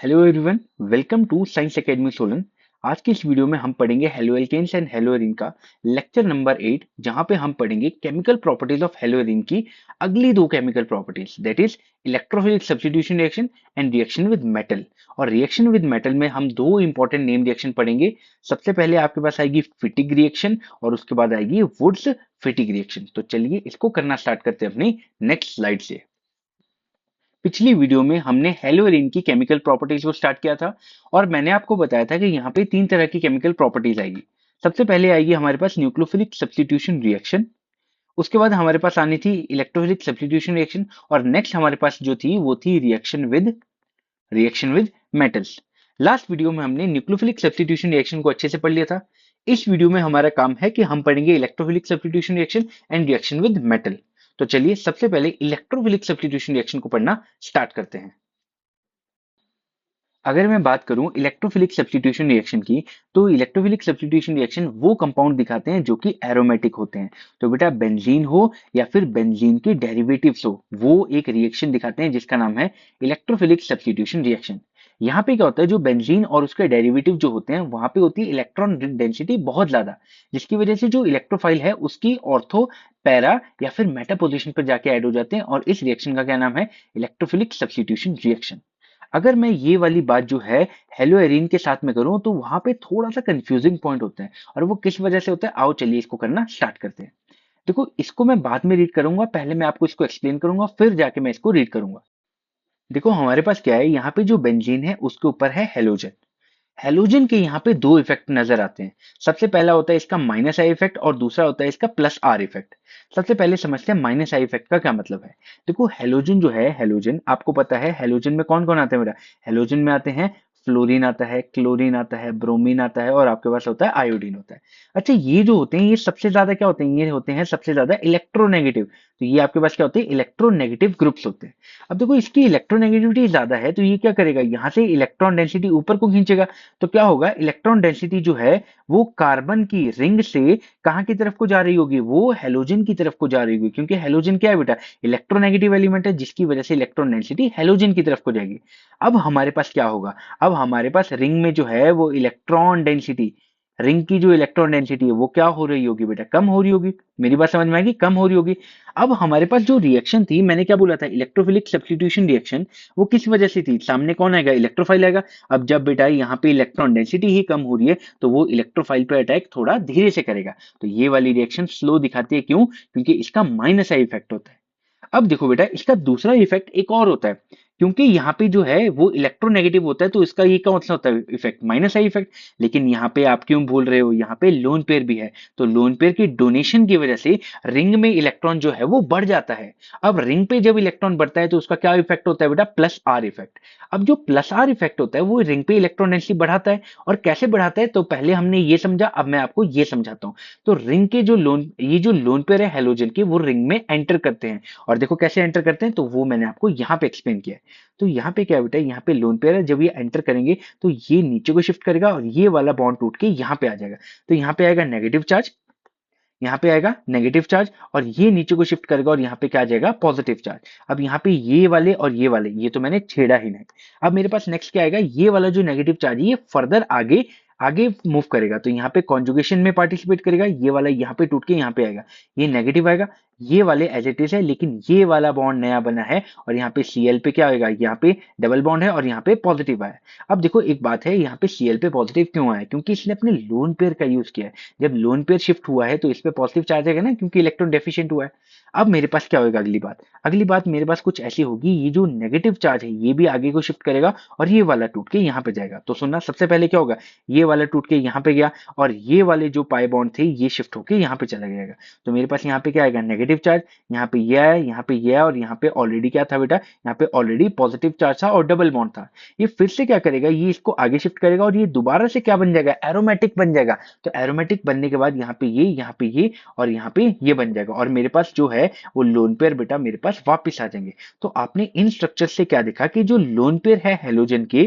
Hello everyone, welcome to science academy Solan. आज की इस वीडियो में हम पढ़ेंगे हेलोएल्केन्स एंड हेलोएरीन का लेक्चर नंबर 8, जहां पे हम पढ़ेंगे केमिकल प्रॉपर्टीज ऑफ हेलोएरीन की अगली दो chemical properties, that is electrophilic substitution reaction and reaction with metal. और रिएक्शन विद मेटल में हम दो इंपॉर्टेंट नेम रिएक्शन पढ़ेंगे। सबसे पहले आपके पास आएगी फिटिक रिएक्शन और उसके बाद आएगी वुड्स फिटिक रिएक्शन। तो चलिए इसको करना स्टार्ट करते हैं अपनी नेक्स्ट स्लाइड से। पिछली वीडियो में हमने हेलोएरीन की केमिकल प्रॉपर्टीज को स्टार्ट किया था और मैंने आपको बताया था कि यहाँ पे तीन तरह की केमिकल प्रॉपर्टीज आएगी। सबसे पहले आएगी हमारे पास न्यूक्लियोफिलिक सब्स्टिट्यूशन रिएक्शन। उसके बाद हमारे पास आनी थी इलेक्ट्रोफिलिक सब्स्टिट्यूशन रिएक्शन और नेक्स्ट हमारे पास जो थी वो थी reaction with metals. Last video में हमने न्यूक्लियोफिलिक सब्स्टिट्यूशन रिएक्शन को अच्छे से पढ़ लिया था। इस वीडियो में हमारा काम है कि हम पढ़ेंगे electrophilic substitution reaction and reaction with metal. तो चलिए सबसे पहले इलेक्ट्रोफिलिक सब्स्टिट्यूशन रिएक्शन को पढ़ना स्टार्ट करते हैं। अगर मैं बात करूं इलेक्ट्रोफिलिक सब्स्टिट्यूशन रिएक्शन की, तो इलेक्ट्रोफिलिक सब्स्टिट्यूशन रिएक्शन वो कंपाउंड दिखाते हैं जो कि एरोमेटिक होते हैं। तो बेटा बेंजीन हो या फिर बेंजीन के डेरिवेटिव्स हो, वो एक रिएक्शन दिखाते हैं जिसका नाम है इलेक्ट्रोफिलिक सब्स्टिट्यूशन रिएक्शन। यहाँ पे क्या होता है, जो बेंजीन और उसके डेरिवेटिव जो होते हैं वहां पे होती है इलेक्ट्रॉन डेंसिटी बहुत ज्यादा, जिसकी वजह से जो इलेक्ट्रोफाइल है उसकी ऑर्थो, पैरा या फिर मेटा पोजीशन पर जाके ऐड हो जाते हैं और इस रिएक्शन का क्या नाम है, इलेक्ट्रोफिलिक सब्स्टिट्यूशन रिएक्शन। अगर मैं ये वाली बात जो है हेलोएरीन के साथ में करूं, तो वहां पे थोड़ा सा कंफ्यूजिंग पॉइंट होता है और वो किस वजह से होता है, आओ चलिए इसको करना स्टार्ट करते हैं। देखो, इसको मैं बाद में रीड करूंगा, पहले मैं आपको इसको एक्सप्लेन करूंगा फिर जाके मैं इसको रीड करूंगा। देखो हमारे पास क्या है, यहाँ पे जो बेंजीन है उसके ऊपर है हेलोजन। हेलोजन के यहाँ पे दो इफेक्ट नजर आते हैं। सबसे पहला होता है इसका माइनस आई इफेक्ट और दूसरा होता है इसका प्लस आर इफेक्ट। सबसे पहले समझते हैं माइनस आई इफेक्ट का क्या मतलब है। देखो हेलोजन जो है, हेलोजन आपको पता है हेलोजन में कौन कौन आते हैं बेटा। हेलोजन में आते हैं फ्लोरीन आता है, क्लोरीन आता है, ब्रोमीन आता है और आपके पास होता है आयोडीन होता है। अच्छा, ये जो होते हैं ये सबसे ज्यादा क्या होते हैं, ये होते हैं सबसे ज्यादा इलेक्ट्रोनेगेटिव। तो ये आपके पास क्या होते हैं, इलेक्ट्रोनेगेटिव ग्रुप्स होते हैं। अब देखो इसकी इलेक्ट्रोनेगेटिविटी ज्यादा है तो ये क्या करेगा, यहाँ से इलेक्ट्रॉन डेंसिटी ऊपर को खींचेगा। तो क्या होगा, इलेक्ट्रॉन डेंसिटी जो है वो कार्बन की रिंग से कहां की तरफ को जा रही होगी, वो हेलोजन की तरफ को जा रही होगी, क्योंकि हेलोजन क्या है बेटा, इलेक्ट्रोनेगेटिव एलिमेंट है, जिसकी वजह से इलेक्ट्रॉन डेंसिटी हेलोजन की तरफ को जाएगी। अब हमारे पास क्या होगा, अब हमारे पास रिंग में जो है वो इलेक्ट्रॉन डेंसिटी, रिंग की जो इलेक्ट्रॉन डेंसिटी है वो क्या हो रही होगी बेटा, कम हो रही होगी। मेरी बात समझ में आएगी, कम हो रही होगी। अब हमारे पास जो रिएक्शन थी, मैंने क्या बोला था, इलेक्ट्रोफिलिक सब्स्टिट्यूशन रिएक्शन, वो किस वजह से थी, सामने कौन आएगा, इलेक्ट्रोफाइल आएगा। अब जब बेटा यहाँ पे इलेक्ट्रॉन डेंसिटी ही कम हो रही है तो वो इलेक्ट्रोफाइल पे अटैक थोड़ा धीरे से करेगा। तो ये वाली रिएक्शन स्लो दिखाती है, क्यों, क्योंकि इसका माइनस आई इफेक्ट होता है। अब देखो बेटा, इसका दूसरा इफेक्ट एक और होता है, क्योंकि यहाँ पे जो है वो इलेक्ट्रोनेगेटिव होता है तो इसका ये कौन सा होता है इफेक्ट, माइनस आई इफेक्ट। लेकिन यहाँ पे आप क्यों भूल रहे हो, यहाँ पे लोन पेयर भी है। तो लोन पेयर की डोनेशन की वजह से रिंग में इलेक्ट्रॉन जो है वो बढ़ जाता है। अब रिंग पे जब इलेक्ट्रॉन बढ़ता है तो उसका क्या इफेक्ट होता है बेटा, प्लस आर इफेक्ट। अब जो प्लस आर इफेक्ट होता है वो रिंग पे इलेक्ट्रॉन डेंसिटी बढ़ाता है। और कैसे बढ़ाता है, तो पहले हमने ये समझा, अब मैं आपको ये समझाता हूँ। तो रिंग के जो लोन, ये जो लोन पेयर है हेलोजन के, वो रिंग में एंटर करते हैं। और देखो कैसे एंटर करते हैं, तो वो मैंने आपको यहाँ पे एक्सप्लेन किया है। तो यहाँ पे क्या बेटा, यहाँ पे लोन पेयर है, जब ये एंटर करेंगे तो ये नीचे को शिफ्ट करेगा और ये वाला बॉन्ड टूट के यहाँ पे आ जाएगा। तो यहाँ पे आएगा नेगेटिव चार्ज, यहाँ पे आएगा नेगेटिव चार्ज, और ये नीचे को शिफ्ट करेगा और यहाँ पे क्या आ जाएगा, पॉजिटिव चार्ज। अब यहाँ पे ये वाले और ये वाले, ये तो मैंने छेड़ा ही नहीं। अब मेरे पास नेक्स्ट क्या आएगा, ये वाला जो नेगेटिव चार्ज है ये फर्दर आगे आगे मूव करेगा, तो यहाँ पे कॉन्जुगेशन में पार्टिसिपेट करेगा। ये वाला यहाँ पे टूट के यहाँ पे आएगा, ये नेगेटिव आएगा। ये वाले एज इट इज है, लेकिन ये वाला बॉन्ड नया बना है और यहाँ पे Cl पे क्या आएगा, यहाँ पे डबल बॉन्ड है और यहाँ पे पॉजिटिव आया। अब देखो एक बात है, यहाँ पे Cl पे पॉजिटिव क्यों आया, क्योंकि इसने अपने लोन पेयर का यूज किया है। जब लोन पेयर शिफ्ट हुआ है तो इस पे पॉजिटिव चार्ज आएगा ना, क्योंकि इलेक्ट्रॉन डेफिशिएंट हुआ है। अब मेरे पास क्या होगा, अगली बात मेरे पास कुछ ऐसी होगी, ये जो नेगेटिव चार्ज है ये भी आगे को शिफ्ट करेगा और ये वाला टूट के यहाँ पे जाएगा। तो सुनना, सबसे पहले क्या होगा, ये वाला टूट के यहाँ पे गया और ये वाले जो पाई बॉन्ड थे ये शिफ्ट होके यहाँ पे चला जाएगा। तो मेरे पास यहाँ पे क्या आएगा, नेगेटिव चार्ज, यहाँ पे ये आया, यहाँ पे ये आया और यहाँ पे ऑलरेडी क्या था बेटा, यहाँ पे ऑलरेडी पॉजिटिव चार्ज था और डबल बॉन्ड था। ये फिर से क्या करेगा, ये इसको आगे शिफ्ट करेगा और ये दोबारा से क्या बन जाएगा, एरोमेटिक बन जाएगा। तो एरोमेटिक बनने के बाद यहाँ पे ये और यहाँ पे ये बन जाएगा और मेरे पास जो है वो लोन पेयर बेटा मेरे पास वापस आ जाएंगे। तो आपने इन स्ट्रक्चर से क्या देखा कि जो लोन पेयर है हेलोजन के,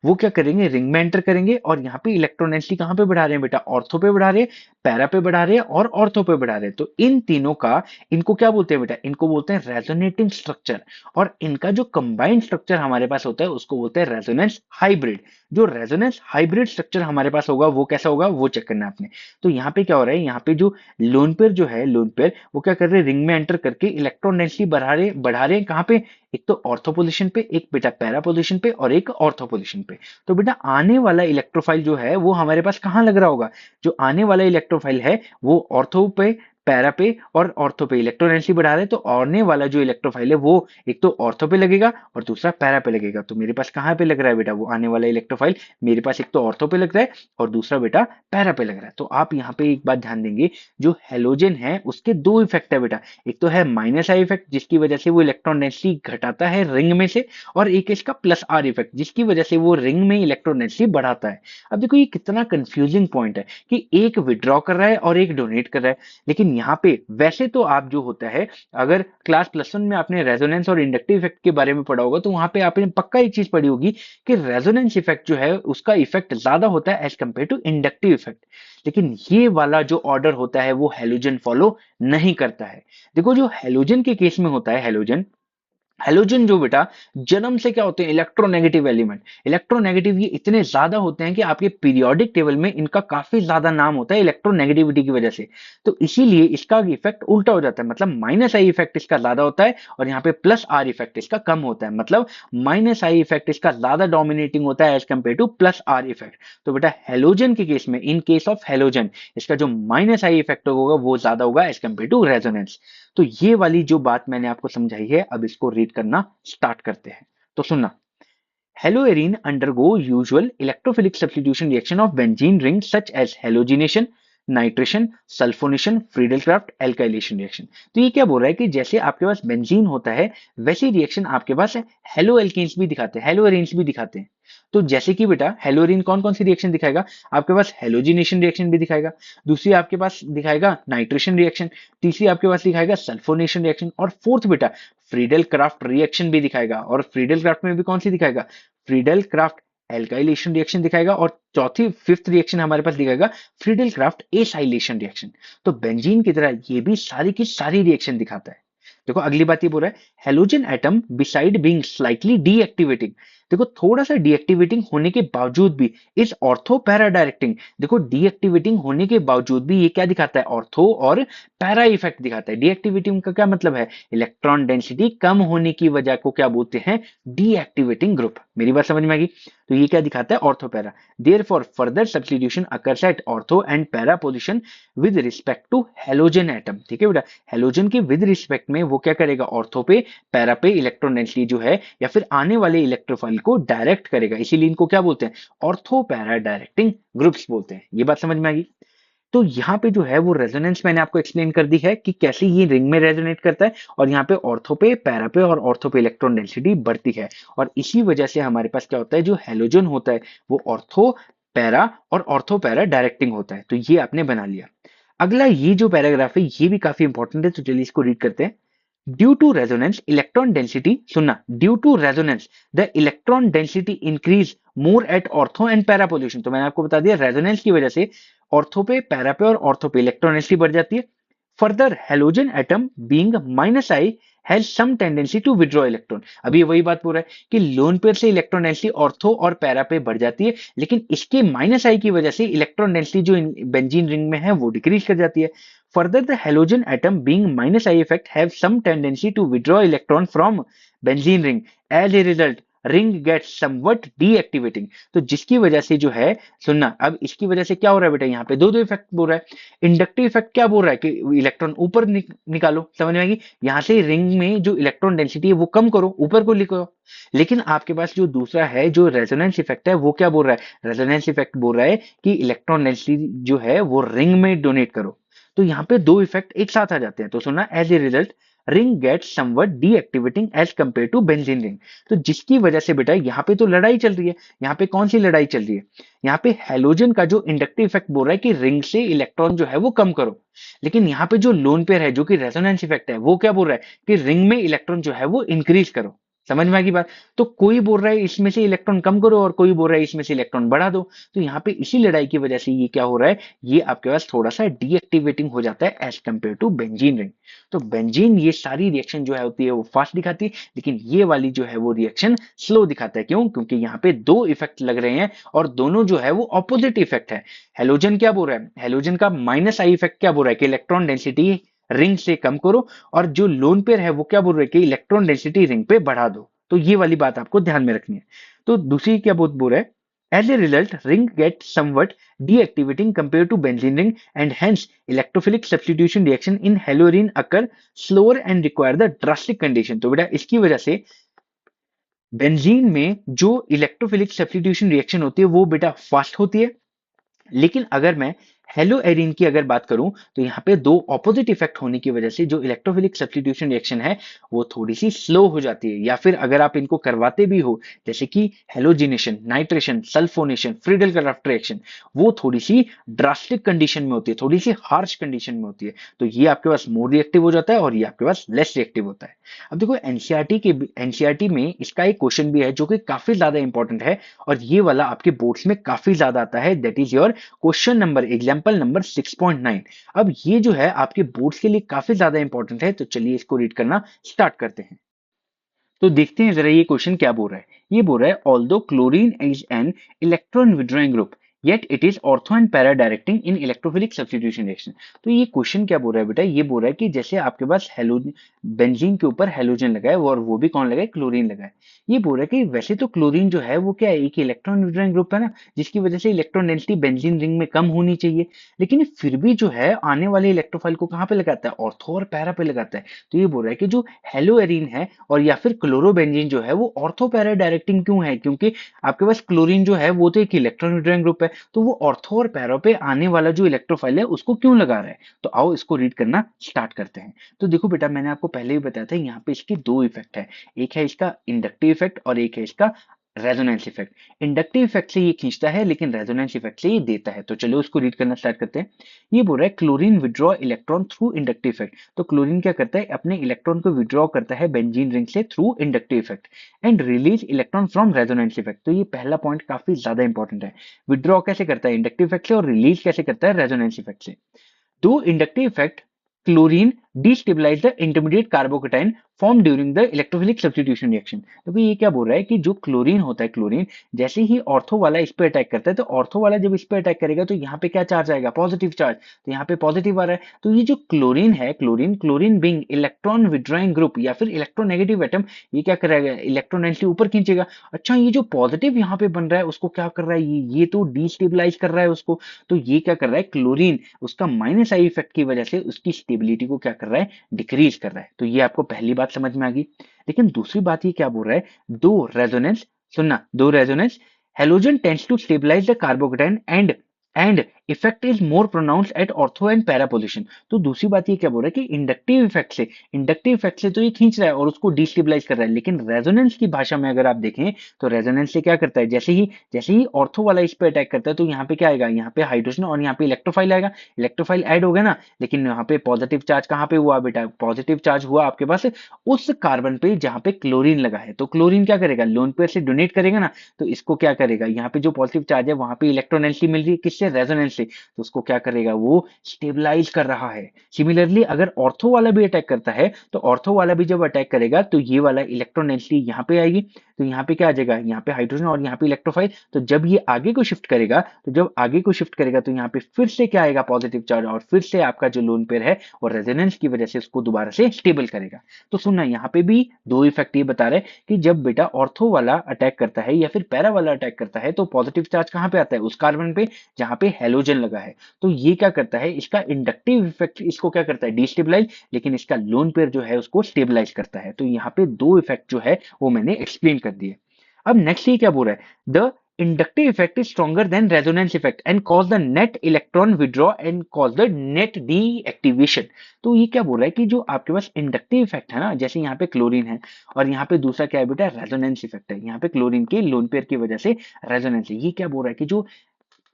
वो क्या करेंगे, रिंग में एंटर करेंगे और यहाँ पे इलेक्ट्रॉन डेंसिटी कहाँ पे बढ़ा रहे हैं बेटा, ऑर्थो पे बढ़ा रहे हैं, पैरा पे बढ़ा रहे हैं और ऑर्थो पे बढ़ा रहे हैं। तो इन तीनों का, इनको क्या बोलते हैं बेटा, इनको बोलते हैं रेजोनेटिंग स्ट्रक्चर। और इनका जो कंबाइंड स्ट्रक्चर हमारे पास होता है उसको बोलते हैं रेजोनेंस हाइब्रिड। जो रेजोनेंस हाइब्रिड स्ट्रक्चर हमारे पास होगा वो कैसा होगा, वो चेक करना है आपने। तो यहाँ पे क्या हो रहा है, यहाँ पे जो लोन पेयर जो है, लोन पेयर वो क्या कर रहे हैं, रिंग में एंटर करके इलेक्ट्रॉन डेंसिटी बढ़ा रहे हैं कहाँ पे, एक तो ऑर्थो पोजीशन पे, एक बेटा पैरा पोजीशन पे और एक ऑर्थो पोजीशन पे। तो बेटा आने वाला इलेक्ट्रोफाइल जो है वो हमारे पास कहाँ लग रहा होगा, जो आने वाला इलेक्ट्रोफाइल है वो ऑर्थो पे, पैरा पे और ऑर्थो पे इलेक्ट्रॉन डेंसिटी बढ़ा रहे हैं। तो आने वाला जो इलेक्ट्रोफाइल है वो एक तो ऑर्थो पे लगेगा और दूसरा पैरा पे लगेगा। तो मेरे पास कहाँ पे लग रहा है बेटा, वो आने वाला इलेक्ट्रोफाइल मेरे पास एक तो ऑर्थो पे लग रहा है और दूसरा बेटा पैरा पे लग रहा है। तो आप यहाँ पे एक बात ध्यान देंगे, जो हेलोजन है उसके दो इफेक्ट है बेटा, एक तो है माइनस आई इफेक्ट जिसकी वजह से वो इलेक्ट्रॉन डेंसिटी घटाता है रिंग में से, और एक इसका प्लस आर इफेक्ट जिसकी वजह से वो रिंग में इलेक्ट्रॉन डेंसिटी बढ़ाता है। अब देखो ये कितना कंफ्यूजिंग पॉइंट है कि एक विड्रॉ कर रहा है और एक डोनेट कर रहा है, लेकिन यहाँ पे वैसे तो आप जो होता है, अगर क्लास +1 में आपने रेजोनेंस और इंडक्टिव इफेक्ट के बारे में पढ़ा होगा तो वहां पे आपने पक्का एक चीज पढ़ी होगी कि रेजोनेंस इफेक्ट जो है उसका इफेक्ट ज्यादा होता है as compare to inductive effect. लेकिन ये वाला जो ऑर्डर होता है वो हेलोजन फॉलो नहीं करता है। देखो जो हेलोजन के केस में होता है, हेलोजन हेलोजन जो बेटा जन्म से क्या होते हैं, इलेक्ट्रोनेगेटिव एलिमेंट। इलेक्ट्रोनेगेटिव ये इतने ज्यादा होते हैं कि आपके पीरियोडिक टेबल में इनका काफी ज्यादा नाम होता है इलेक्ट्रोनेगेटिविटी की वजह से। तो इसीलिए इसका इफेक्ट उल्टा हो जाता है, मतलब माइनस आई इफेक्ट इसका ज्यादा होता है और यहाँ पे प्लस आर इफेक्ट इसका कम होता है। मतलब माइनस आई इफेक्ट इसका ज्यादा डोमिनेटिंग होता है as compare to plus R effect. तो बेटा हेलोजन के केस में, इन केस ऑफ हेलोजन, इसका जो माइनस आई इफेक्ट होगा वो ज्यादा होगा एज कंपेयर टू रेजोनेंस। तो ये वाली जो बात मैंने आपको समझाई है, अब इसको रीड करना स्टार्ट करते हैं। तो सुनना, haloarene undergo usual electrophilic substitution reaction of benzene rings such as halogenation, nitration, sulphonation, Friedel Craft, alkylation reaction. तो ये क्या बोल रहा है कि जैसे आपके पास बेंजीन होता है वैसी रिएक्शन आपके पास हेलो एल्केन्स भी दिखाते हैं, हेलो एरीन्स भी दिखाते हैं। तो जैसे कि बेटा हेलोरीन कौन कौन सी रिएक्शन दिखाएगा, आपके पास हेलोजिनेशन रिएक्शन भी दिखाएगा, दूसरी आपके पास दिखाएगा नाइट्रेशन रिएक्शन, तीसरी आपके पास दिखाएगा सल्फोनेशन रिएक्शन और फोर्थ बेटा फ्रीडल क्राफ्ट रिएक्शन भी दिखाएगा। और फ्रीडल क्राफ्ट में भी कौन सी दिखाएगा, फ्रीडल क्राफ्ट एल्काइलेशन रिएक्शन दिखाएगा। और चौथी फिफ्थ रिएक्शन हमारे पास दिखाएगा फ्रीडल क्राफ्ट एसाइलेशन रिएक्शन। तो बेंजीन की तरह ये भी सारी की सारी रिएक्शन दिखाता है। देखो अगली बात ये बोल रहा है, halogen atom beside being slightly deactivating, देखो थोड़ा सा डीएक्टिवेटिंग होने के बावजूद भी इस ऑर्थो पैरा डायरेक्टिंग, देखो डीएक्टिवेटिंग होने के बावजूद भी ये क्या दिखाता है, ऑर्थो और पैरा इफेक्ट दिखाता है। डीएक्टिवेटिंग का क्या मतलब है, इलेक्ट्रॉन डेंसिटी कम होने की वजह को क्या बोलते हैं, डीएक्टिवेटिंग ग्रुप। मेरी बात समझ में आ गई। तो ये क्या दिखाता है, ortho para. Therefore further substitution occurs at ortho and para position with respect to halogen atom. ठीक है बेटा, हेलोजन के विद रिस्पेक्ट में वो क्या करेगा, ऑर्थो पे पैरा पे इलेक्ट्रॉन डेंसिटी जो है या फिर आने वाले इलेक्ट्रोफाइल को डायरेक्ट करेगा। इसीलिए इनको क्या बोलते हैं, ऑर्थो पैरा डायरेक्टिंग ग्रुप्स बोलते हैं। ये बात समझ में आ गई। तो यहाँ पे जो है वो रेजोनेंस मैंने आपको एक्सप्लेन कर दी है कि कैसे ये रिंग में रेजोनेट करता है, और यहाँ पे ऑर्थो पे, पैरा पे और ऑर्थो पे इलेक्ट्रॉन डेंसिटी बढ़ती है। और इसी वजह से हमारे पास क्या होता है, जो हेलोजन होता है वो ऑर्थो पैरा और ऑर्थो पैरा डायरेक्टिंग होता है। तो ये आपने बना लिया। अगला ये जो पैराग्राफ है ये भी काफी इंपॉर्टेंट है, तो चलिए इसको रीड करते हैं। Due to resonance electron density, सुनना, due to resonance the electron density increase more at ortho and para position. तो मैंने आपको बता दिया रेजोनेंस की वजह से ऑर्थो पे, पैरा पे और ऑर्थो पे इलेक्ट्रॉन डेंसिटी बढ़ जाती है। Further halogen atom being minus I has some tendency to withdraw electron. अभी ये वही बात बोल रहा है कि लोन पेयर से इलेक्ट्रॉन डेंसिटी ऑर्थो और पैरा पे बढ़ जाती है, लेकिन इसके माइनस आई की वजह से इलेक्ट्रॉन डेंसिटी जो बेंजीन रिंग में है वो डिक्रीज कर जाती है। Further, the halogen atom being minus I effect have some tendency to withdraw electron from benzene ring. As a result, ring gets somewhat deactivating. तो जिसकी वजह से जो है, सुनना, अब इसकी वजह से क्या हो रहा है बेटा, यहाँ पे दो दो इफेक्ट बोल रहा है। इंडक्टिव इफेक्ट क्या बोल रहा है कि इलेक्ट्रॉन ऊपर निकालो, समझ में आएगी, यहाँ से रिंग में जो इलेक्ट्रॉन डेंसिटी है वो कम करो, ऊपर को लिखो। लेकिन आपके पास जो दूसरा है, जो रेजोनेंस इफेक्ट है, वो क्या बोल रहा है, रेजोनेंस इफेक्ट बोल रहा है कि इलेक्ट्रॉन डेंसिटी जो है वो रिंग में डोनेट करो। तो यहाँ पे दो इफेक्ट एक साथ आ जाते हैं। तो सुना, as a result ring gets somewhat deactivating as compare to benzene ring. तो जिसकी वजह से बेटा यहाँ पे तो लड़ाई चल रही है। यहाँ पे कौन सी लड़ाई चल रही है, यहाँ पे हेलोजन का जो इंडक्टिव इफेक्ट बोल रहा है कि रिंग से इलेक्ट्रॉन जो है वो कम करो, लेकिन यहाँ पे जो लोन पेयर है जो कि रेजोनेंस इफेक्ट है वो क्या बोल रहा है कि रिंग में इलेक्ट्रॉन जो है वो इंक्रीज करो। समझ में आ गई बात। तो कोई बोल रहा है इसमें से इलेक्ट्रॉन कम करो और कोई बोल रहा है इसमें से इलेक्ट्रॉन बढ़ा दो। तो यहाँ पे इसी लड़ाई की वजह से ये क्या हो रहा है, ये आपके पास थोड़ा सा डीएक्टिवेटिंग हो जाता है as compare to benzene ring. तो बेंजीन ये सारी रिएक्शन जो है होती है वो फास्ट दिखाती है, लेकिन ये वाली जो है वो रिएक्शन स्लो दिखाता है। क्यों? क्योंकि यहाँ पे दो इफेक्ट लग रहे हैं और दोनों जो है वो ऑपोजिट इफेक्ट है। हेलोजन क्या बोल रहा है, हेलोजन का माइनस आई इफेक्ट क्या बोल रहा है कि इलेक्ट्रॉन डेंसिटी रिंग से कम करो, और जो लोन पेयर है वो क्या बोल रहे हैं कि इलेक्ट्रॉन डेंसिटी रिंग पे बढ़ा दो। तो ये वाली बात आपको ध्यान में रखनी है। तो दूसरी क्या बोल रहा है, as a result ring get somewhat deactivating compared to benzene ring, and hence electrophilic substitution reaction in halorine occur slower and require the drastic condition। तो बेटा इसकी वजह से बेंजीन में जो इलेक्ट्रोफिलिक सब्स्टिट्यूशन रिएक्शन होती है वो बेटा फास्ट होती है, लेकिन अगर मैं हेलो एरिन की अगर बात करूं तो यहाँ पे दो ऑपोजिट इफेक्ट होने की वजह से जो इलेक्ट्रोफिलिक सब्स्टिट्यूशन रिएक्शन है वो थोड़ी सी स्लो हो जाती है, या फिर अगर आप इनको करवाते भी हो जैसे कि halogenation, nitration, sulphonation, Friedel craft reaction, वो थोड़ी सी ड्रास्टिक कंडीशन में होती है, थोड़ी सी हार्श कंडीशन में होती है। तो ये आपके पास मोर रिएक्टिव हो जाता है और ये आपके पास लेस रिएक्टिव होता है। अब देखो एनसीईआरटी में इसका एक क्वेश्चन भी है जो कि काफी ज्यादा इंपॉर्टेंट है, और ये वाला आपके बोर्ड्स में काफी ज्यादा आता है, that is your question number example number 6.9। अब ये जो है आपके बोर्ड्स के लिए काफी ज्यादा इंपॉर्टेंट है, तो चलिए इसको रीड करना स्टार्ट करते हैं। तो देखते हैं जरा ये क्वेश्चन क्या बोल रहा है। ये बोल रहा है although chlorine is an electron withdrawing group yet it is ortho and para directing in electrophilic substitution reaction. तो ये क्वेश्चन क्या बोल रहा है बेटा, ये बोल रहा है कि जैसे आपके पास हेलोजन, बेंजीन के ऊपर हेलोजन लगा है और वो भी कौन लगा है, क्लोरीन लगा है। ये बोल रहा है कि वैसे तो क्लोरीन जो है वो क्या है, एक इलेक्ट्रॉन विड्रॉइंग ग्रुप है ना, जिसकी वजह से इलेक्ट्रॉन डेंसिटी बेंजीन रिंग में कम होनी चाहिए, लेकिन ये फिर भी जो है आने वाले इलेक्ट्रोफाइल को कहाँ पे लगाता है, ऑर्थो और पैरा पे लगाता है। तो ये बोल रहा है कि जो हेलो एरीन है और या फिर क्लोरोबेंजीन जो है वो ऑर्थो पैरा डायरेक्टिंग क्यों है, क्योंकि आपके पास क्लोरीन जो है वो तो एक इलेक्ट्रॉन विड्रॉइंग ग्रुप है, तो वो ऑर्थो और पैरा पे आने वाला जो इलेक्ट्रोफाइल है उसको क्यों लगा रहा है। तो आओ इसको रीड करना स्टार्ट करते हैं। तो देखो बेटा मैंने आपको पहले ही बताया था यहाँ पे इसके दो इफेक्ट है, एक है इसका इंडक्टिव इफेक्ट और एक है इसका रेजोनेंस इफेक्ट। इंडक्टिव इफेक्ट से ये खींचता है लेकिन रेजोनेंस इफेक्ट से ये देता है। तो चलो उसको रीड करना स्टार्ट करते हैं। ये बोल रहा है chlorine withdraw electron through inductive effect. तो क्लोरीन क्या करता है, अपने इलेक्ट्रॉन को विड्रॉ करता है बेंजीन रिंग से through inductive effect and release electron from resonance effect. तो ये पहला पॉइंट काफी ज्यादा इंपॉर्टेंट है, विड्रॉ कैसे करता है इंडक्टिव इफेक्ट से और रिलीज कैसे करता है रेजोनेंस इफेक्ट से। दो inductive effect chlorine destabilize the intermediate carbocation formed during the electrophilic substitution reaction। तो ये क्या बोल रहा है कि जो क्लोरीन होता है, क्लोरीन जैसे ही ऑर्थो वाला इस पे अटैक करता है, तो ऑर्थो वाला जब इस पे अटैक करेगा तो यहाँ पे क्या चार्ज आएगा, पॉजिटिव चार्ज। तो यहाँ पे पॉजिटिव आ रहा है, तो ये जो क्लोरीन है, chlorine being electron withdrawing group या फिर इलेक्ट्रोनेगेटिव एटम, ये क्या करेगा, इलेक्ट्रॉन डेंसिटी ऊपर खींचेगा। अच्छा ये जो पॉजिटिव यहाँ पे बन रहा है उसको क्या कर रहा है, ये तो डिस्टेबलाइज कर रहा है उसको। तो ये क्या कर रहा है, क्लोरीन उसका माइनस आई इफेक्ट की वजह से उसकी स्टेबिलिटी को क्या कर रहा है, डिक्रीज कर रहा है। तो ये आपको पहली बात समझ में आ गई। लेकिन दूसरी बात ये क्या बोल रहा है, दो रेजोनेंस, सुनना, दो resonance halogen tends to stabilize the carbocation and effect is more pronounced at ortho and para position. तो दूसरी बात ये क्या बोल रहा है कि इंडक्टिव इफेक्ट से तो ये खींच रहा है और उसको डिस्टेबलाइज कर रहा है, लेकिन रेजोनेंस की भाषा में अगर आप देखें तो रेजोनेंस से क्या करता है, जैसे ही ऑर्थो वाला इस पे अटैक करता है तो यहाँ पे क्या आएगा, यहाँ पे हाइड्रोजन और यहाँ पे इलेक्ट्रोफाइल आएगा, इलेक्ट्रोफाइल ऐड हो गया ना, लेकिन यहाँ पे पॉजिटिव चार्ज कहाँ पे हुआ बेटा, पॉजिटिव चार्ज हुआ आपके पास उस कार्बन पे जहाँ पे क्लोरीन लगा है। तो क्लोरीन क्या करेगा, लोन पेयर से डोनेट करेगा ना, तो इसको क्या करेगा, यहाँ पे जो पॉजिटिव चार्ज है वहां पे इलेक्ट्रॉन एनर्जी मिल रही है किससे, रेजोनेंस से, तो उसको क्या करेगा, वो स्टेबलाइज कर रहा है। सिमिलरली अगर ऑर्थो वाला भी अटैक करता है तो ऑर्थो वाला भी जब अटैक करेगा तो ये वाला इलेक्ट्रॉन एनर्जी यहाँ पे आएगी, तो यहाँ पे क्या आ जाएगा, यहाँ पे हाइड्रोजन और यहाँ पे इलेक्ट्रोफाइल। तो जब ये आगे को शिफ्ट करेगा, तो यहाँ पे फिर से क्या आएगा, पॉजिटिव चार्ज, और फिर से आपका जो लोन पेयर है और रेजोनेंस की वजह से उसको दोबारा से स्टेबल करेगा। तो सुनना, यहाँ पे भी दो इफेक्ट ये बता रहे हैं कि जब बेटा ऑर्थो वाला अटैक करता है या फिर पैरा वाला अटैक करता है तो पॉजिटिव चार्ज कहाँ पे आता है, उस कार्बन पे जहाँ पे हेलोजन लगा है। तो ये क्या करता है, इसका इंडक्टिव इफेक्ट इसको क्या करता है, डिस्टेबलाइज, लेकिन इसका लोन पेयर जो है उसको स्टेबलाइज करता है। तो यहाँ पे दो इफेक्ट जो है वो मैंने एक्सप्लेन कर दिए। अब नेक्स्ट ये क्या बोल रहा है, the inductive effect is stronger than resonance effect and cause the net electron withdraw and cause the net deactivation। तो ये क्या बोल रहा है कि जो आपके पास इंडक्टिव इफेक्ट है ना, जैसे यहाँ पे क्लोरीन है और यहाँ पे दूसरा क्या है बेटा, रेजोनेंस इफेक्ट है, यहाँ पे क्लोरीन के लोन पेयर की वजह से रेजोनेंस है। ये क्या बोल रहा है कि जो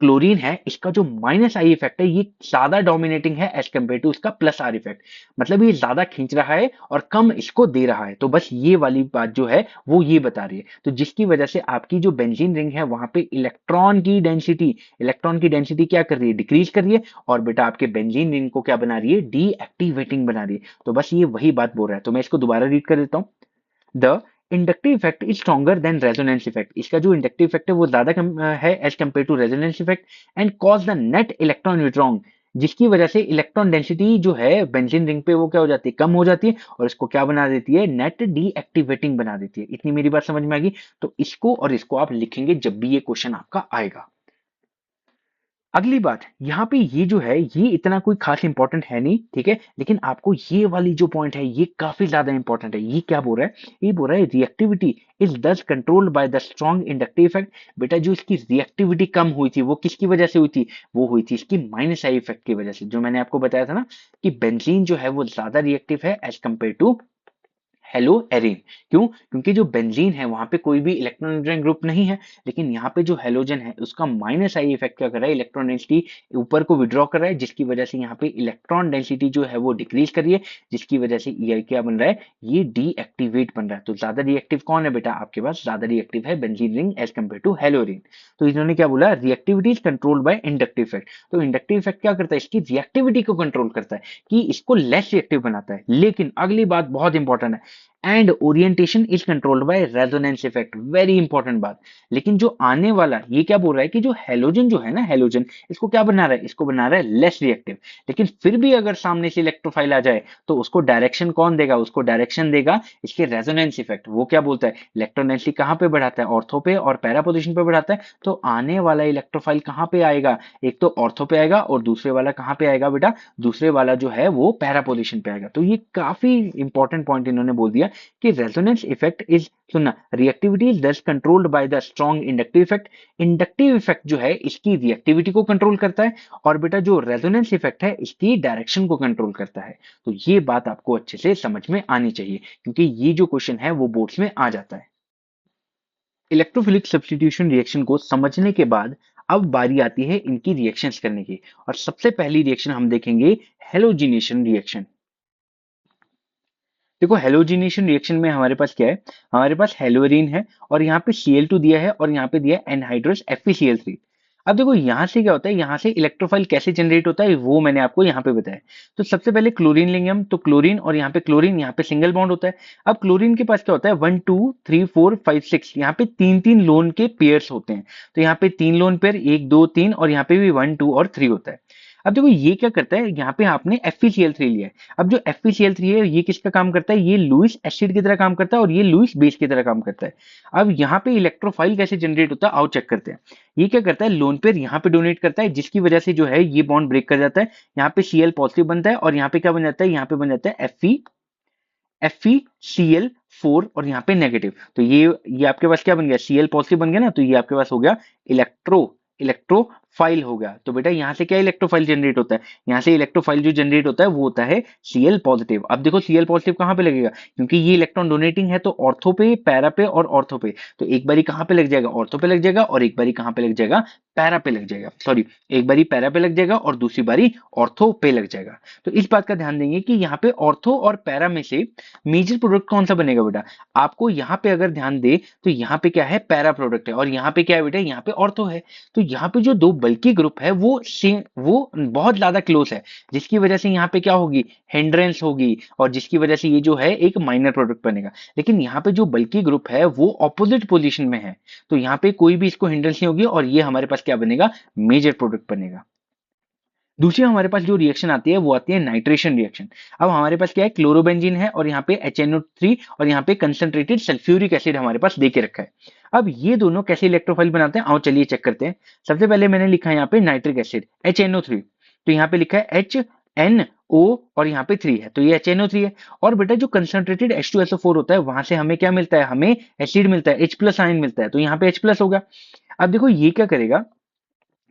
क्लोरीन है इसका जो माइनस आई इफेक्ट है ये ज्यादा डोमिनेटिंग है एज कम्पेयर टू इसका प्लस आर इफेक्ट, मतलब ये ज्यादा खींच रहा है और कम इसको दे रहा है। तो बस ये वाली बात जो है वो ये बता रही है, तो जिसकी वजह से आपकी जो बेंजीन रिंग है वहां पे इलेक्ट्रॉन की डेंसिटी क्या कर रही है, डिक्रीज कर रही है, और बेटा आपके बेंजीन रिंग को क्या बना रही है, डीएक्टिवेटिंग बना रही है। तो बस ये वही बात बोल रहा है, तो मैं इसको दोबारा रीड कर देता हूँ। The inductive effect is stronger than resonance effect, इसका जो इंडक्टिव इफेक्ट है वो ज्यादा है as compare to resonance effect, and cause the net electron withdrawing, जिसकी वजह से इलेक्ट्रॉन डेंसिटी जो है बेंजीन रिंग पे वो क्या हो जाती है, कम हो जाती है, और इसको क्या बना देती है, नेट डीएक्टिवेटिंग बना देती है। इतनी मेरी बात समझ में आ गई। तो इसको और इसको आप लिखेंगे जब भी ये क्वेश्चन आपका आएगा। अगली बात यहाँ पे ये जो है ये इतना कोई खास इंपॉर्टेंट है नहीं, ठीक है, लेकिन आपको ये वाली जो पॉइंट है ये काफी ज्यादा इंपॉर्टेंट है। ये क्या बोल रहा है, ये बोल रहा है रिएक्टिविटी इज दस controlled by the strong inductive effect. बेटा जो इसकी रिएक्टिविटी कम हुई थी वो किसकी वजह से हुई थी, वो हुई थी इसकी माइनस आई इफेक्ट की वजह से, जो मैंने आपको बताया था ना कि बेंजीन जो है वो ज्यादा रिएक्टिव है as compare to haloarene. क्यों, क्योंकि जो बेंजीन है वहां पे कोई भी इलेक्ट्रॉन ग्रुप नहीं है, लेकिन यहाँ पे जो हेलोजन है उसका माइनस आई इफेक्ट क्या कर रहा है, इलेक्ट्रॉन डेंसिटी ऊपर को विड्रॉ कर रहा है, जिसकी वजह से यहाँ पे इलेक्ट्रॉन डेंसिटी जो है वो डिक्रीज कर रही है, जिसकी वजह से ये क्या बन रहा है, ये डीएक्टिवेट बन रहा है। तो ज्यादा रिएक्टिव कौन है बेटा, आपके पास ज्यादा रिएक्टिव है benzene ring as compare to haloarene. तो इन्होंने क्या बोला, reactivity is controlled by inductive effect. तो इंडक्टिव इफेक्ट क्या करता है, इसकी रिएक्टिविटी को कंट्रोल करता है कि इसको लेस रिएक्टिव बनाता है। लेकिन अगली बात बहुत इंपॉर्टेंट है, and orientation is controlled by resonance effect, very important बात। लेकिन जो आने वाला ये क्या बोल रहा है कि जो हेलोजन जो है ना, हेलोजन इसको क्या बना रहा है, इसको बना रहा है लेस रिएक्टिव। लेकिन फिर भी अगर सामने से इलेक्ट्रोफाइल आ जाए तो उसको डायरेक्शन कौन देगा, उसको डायरेक्शन देगा इसके रेजोनेंस इफेक्ट। वो क्या बोलता है, इलेक्ट्रॉन डेंसिटी कहाँ पे बढ़ाता है, ऑर्थो पे और पैरा पोजिशन पे बढ़ाता है। तो आने वाला इलेक्ट्रोफाइल कहाँ पे आएगा, एक तो ऑर्थो पे आएगा और दूसरे वाला कहाँ पे आएगा बेटा, दूसरे वाला जो है वो पैरा पोजिशन पे आएगा। तो ये काफी इंपॉर्टेंट पॉइंट इन्होंने बोल दिया कि रेजोनेंस इफेक्ट इज, सुनना, रिएक्टिविटी इज दस controlled by the strong inductive effect. Inductive effect जो है इसकी रिएक्टिविटी को कंट्रोल करता है, और बेटा जो रेजोनेंस इफेक्ट है इसकी डायरेक्शन को कंट्रोल करता है। तो ये बात आपको अच्छे से समझ में आनी चाहिए, क्योंकि ये जो क्वेश्चन है वो बोर्ड्स में आ जाता है। इलेक्ट्रोफिलिक सब्स्टिट्यूशन रिएक्शन को समझने के बाद अब बारी आती है इनकी रिएक्शंस करने की, और सबसे पहली रिएक्शन हम देखेंगे हेलोजिनेशन रिएक्शन। देखो हेलोजिनेशन रिएक्शन में हमारे पास क्या है, हमारे पास हेलोरीन है और यहाँ पे Cl2 दिया है और यहाँ पे दिया है एनहाइड्रस FeCl3। अब देखो यहाँ से क्या होता है, यहाँ से इलेक्ट्रोफाइल कैसे जनरेट होता है वो मैंने आपको यहाँ पे बताया। तो सबसे पहले क्लोरीन लेंगे हम, तो क्लोरीन और यहाँ पे क्लोरीन, यहाँ पे सिंगल बॉन्ड होता है। अब क्लोरीन के पास क्या होता है, 1 2 3 4 5 6, यहाँ पे तीन तीन लोन के पेयर्स होते हैं। तो यहाँ पे तीन लोन पेयर, 1 2 3, और यहाँ पे भी 1 2 और 3 होता है। अब देखो ये क्या करता है, यहाँ पे आपने FeCl3 लिया है। अब जो FeCl3 है ये किसका काम करता है, ये लुईस एसिड की तरह काम करता है और ये लुईस बेस की तरह काम करता है। अब यहाँ पे इलेक्ट्रोफाइल कैसे जनरेट होता है आओ चेक करते हैं। ये क्या करता है, लोन पेयर यहाँ पे डोनेट करता है, जिसकी वजह से जो है ये बॉन्ड ब्रेक कर जाता है, यहाँ पे Cl पॉजिटिव बनता है और यहाँ पे क्या बन जाता है, यहाँ पे बन जाता है FeCl4 और यहाँ पे नेगेटिव। तो ये आपके पास क्या बन गया, Cl पॉजिटिव बन गया ना, तो ये आपके पास हो गया इलेक्ट्रोफाइल हो गया। तो बेटा यहाँ से क्या इलेक्ट्रोफाइल जनरेट होता है, यहाँ से इलेक्ट्रोफाइल जो जनरेट होता है वो होता है Cl पॉजिटिव। अब देखो Cl पॉजिटिव कहाँ पे लगेगा, क्योंकि ये इलेक्ट्रॉन डोनेटिंग है तो ऑर्थो पे, पैरा पे और ऑर्थो पे। तो एक बारी कहाँ पे लग जाएगा, ऑर्थो पे लग जाएगा, और एक बारी कहाँ पे लग जाएगा, पैरा पे लग जाएगा। सॉरी, एक बारी पैरा पे लग जाएगा और दूसरी बारी ऑर्थो पे लग जाएगा। तो इस बात का ध्यान देंगे कि यहाँ पे ऑर्थो और पैरा में से मेजर प्रोडक्ट कौन सा बनेगा बेटा, आपको यहाँ पे अगर ध्यान दे तो यहाँ पे क्या है, पैरा प्रोडक्ट है, और यहाँ पे क्या है बेटा, यहाँ पे ऑर्थो है। तो यहाँ पे जो दो बल्कि ग्रुप है वो सेम, वो बहुत ज्यादा क्लोज है, जिसकी वजह से यहाँ पे क्या होगी, हिंड्रेंस होगी, और जिसकी वजह से ये जो है एक माइनर प्रोडक्ट बनेगा। लेकिन यहाँ पे जो बल्कि ग्रुप है वो ऑपोजिट पोजीशन में है, तो यहाँ पे कोई भी इसको हिंड्रेंस नहीं होगी, और ये हमारे पास क्या बनेगा, मेजर प्रोडक्ट बनेगा। दूसरी हमारे पास जो रिएक्शन आती है वो आती है नाइट्रेशन रिएक्शन। अब हमारे पास क्या है, क्लोरोबेंजीन है और यहाँ पे HNO3 और यहाँ पे कंसंट्रेटेड सल्फ्यूरिक एसिड हमारे पास देके रखा है। अब ये दोनों कैसे इलेक्ट्रोफाइल बनाते हैं आओ चलिए चेक करते हैं। सबसे पहले मैंने लिखा है यहाँ पे नाइट्रिक एसिड HNO3, तो यहाँ पे लिखा है HNO और यहाँ पे 3 है, तो ये HNO3 है। और बेटा जो कंसंट्रेटेड H2SO4 होता है वहां से हमें क्या मिलता है, हमें एसिड मिलता है, H+ आयन मिलता है, तो यहाँ पे H+ होगा। अब देखो ये क्या करेगा,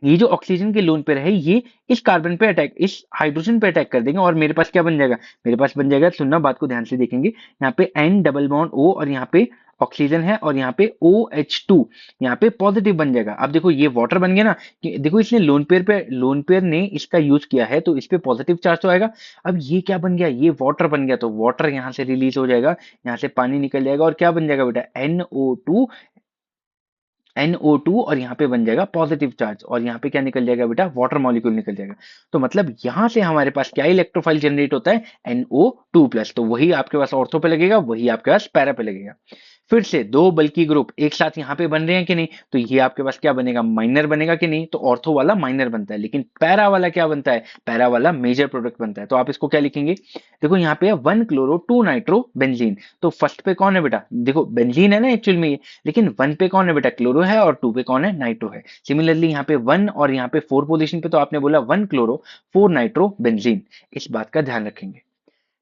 ये जो ऑक्सीजन के लोन पेयर है ये इस कार्बन पे अटैक, इस हाइड्रोजन पे अटैक कर देंगे, और मेरे पास क्या बन जाएगा, मेरे पास बन जाएगा, सुनना बात को ध्यान से देखेंगे, यहाँ पे N डबल बॉन्ड O और यहाँ पे ऑक्सीजन है और यहाँ पे OH2 यहाँ पे पॉजिटिव बन जाएगा। अब देखो ये वाटर बन गया ना, कि देखो इसने लोन पेयर ने इसका यूज किया है तो इस पे पॉजिटिव चार्ज तो आएगा। अब ये क्या बन गया, ये वाटर बन गया, तो वाटर यहाँ से रिलीज हो जाएगा, यहाँ से पानी निकल जाएगा और क्या बन जाएगा बेटा, NO2 और यहाँ पे बन जाएगा पॉजिटिव चार्ज और यहाँ पे क्या निकल जाएगा बेटा, वाटर मॉलिक्यूल निकल जाएगा। तो मतलब यहाँ से हमारे पास क्या इलेक्ट्रोफाइल जनरेट होता है, NO2+, तो वही आपके पास ऑर्थो पे लगेगा, वही आपके पास पैरा पे लगेगा। फिर से दो बल्कि ग्रुप एक साथ यहाँ पे बन रहे हैं कि नहीं, तो ये आपके पास क्या बनेगा, माइनर बनेगा कि नहीं, तो ऑर्थो वाला माइनर बनता है, लेकिन पैरा वाला क्या बनता है, पैरा वाला मेजर प्रोडक्ट बनता है। तो आप इसको क्या लिखेंगे, देखो यहाँ पे है 1 क्लोरो 2 नाइट्रो बेंजीन। तो फर्स्ट पे कौन है बेटा, देखो बेंजीन है ना एक्चुअल में ये, लेकिन 1 पे कौन है बेटा, क्लोरो है, और 2 पे कौन है, नाइट्रो है। सिमिलरली यहाँ पे 1 और यहाँ पे 4 पोजीशन पे तो आपने बोला 1 क्लोरो 4 नाइट्रो बेंजीन, इस बात का ध्यान रखेंगे।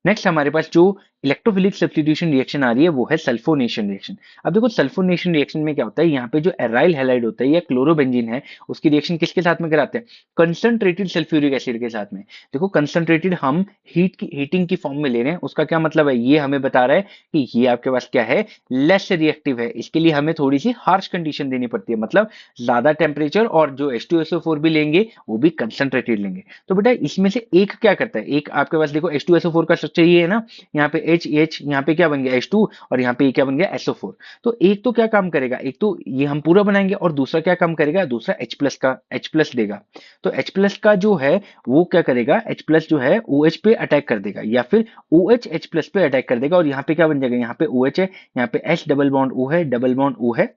नेक्स्ट हमारे पास जो इलेक्ट्रोफिलिक सब्स्टिट्यूशन रिएक्शन आ रही है वो है सल्फोनेशन रिएक्शन। अब देखो सल्फोनेशन रिएक्शन में क्या होता है, यहाँ पे जो एराइल हैलाइड होता है या क्लोरोबेंजीन है, उसकी रिएक्शन किसके साथ में कराते हैं, कंसंट्रेटेड सल्फ्यूरिक एसिड के साथ में। देखो कंसंट्रेटेड हम हीटिंग की फॉर्म में ले रहे हैं, उसका क्या मतलब है, ये हमें बता रहा है कि ये आपके पास क्या है, लेस रिएक्टिव है, इसके लिए हमें थोड़ी सी हार्श कंडीशन देनी पड़ती है, मतलब ज्यादा टेम्परेचर, और जो H2SO4 भी लेंगे वो भी कंसंट्रेटेड लेंगे। तो बेटा इसमें से एक क्या करता है, एक आपके पास देखो H2SO4 का स्ट्रक्चर ये है ना, यहाँ पे H यहाँ पे क्या बन गया H2 और यहाँ पे ये क्या बन गया SO4। तो एक तो क्या काम करेगा, एक तो ये हम पूरा बनाएंगे और दूसरा क्या काम करेगा, दूसरा H+ देगा। तो H+ का जो है वो क्या करेगा, H+ जो है OH पे अटैक कर देगा या फिर OH H+ पे अटैक कर देगा, और यहाँ पे क्या बन जाएगा, यहाँ पे OH है, यहाँ पे H डबल बॉन्ड O है, डबल बॉन्ड O है,